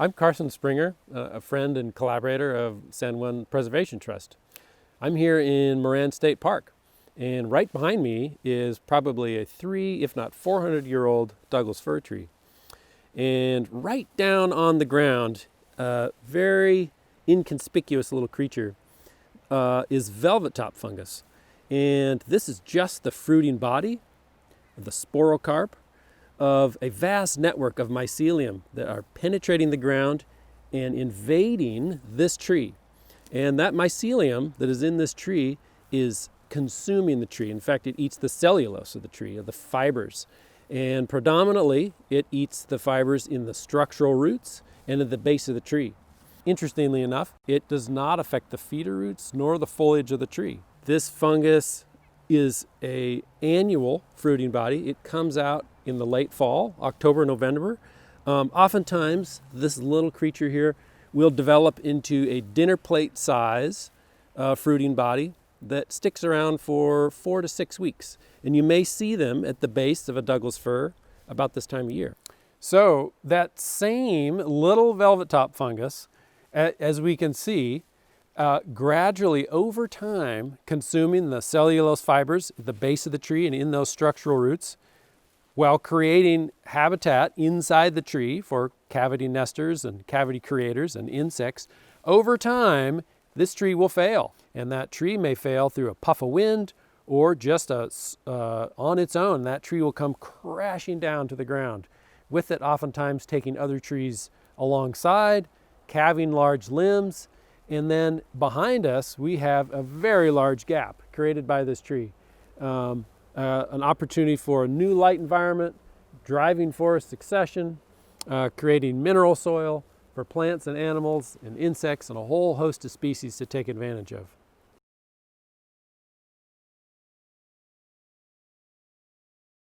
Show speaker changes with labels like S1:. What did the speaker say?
S1: I'm Carson Sprenger, a friend and collaborator of San Juan Preservation Trust. I'm here in Moran State Park, and right behind me is probably a 300, if not 400-year-old Douglas fir tree. And right down on the ground, a very inconspicuous little creature is velvet top fungus. And this is just the fruiting body, the sporocarp, of a vast network of mycelium that are penetrating the ground and invading this tree. And that mycelium that is in this tree is consuming the tree. In fact, it eats the cellulose of the tree, of the fibers. And predominantly, it eats the fibers in the structural roots and at the base of the tree. Interestingly enough, it does not affect the feeder roots nor the foliage of the tree. This fungus is an annual fruiting body. It comes out in the late fall, October, November. Oftentimes, this little creature here will develop into a dinner plate size fruiting body that sticks around for 4 to 6 weeks. And you may see them at the base of a Douglas fir about this time of year. So that same little velvet top fungus, as we can see, gradually over time consuming the cellulose fibers at the base of the tree and in those structural roots, while creating habitat inside the tree for cavity nesters and cavity creators and insects. Over time, this tree will fail, and that tree may fail through a puff of wind or just on its own. That tree will come crashing down to the ground, with it oftentimes taking other trees alongside, calving large limbs, and then behind us we have a very large gap created by this tree. An opportunity for a new light environment, driving forest succession, creating mineral soil for plants and animals and insects and a whole host of species to take advantage of.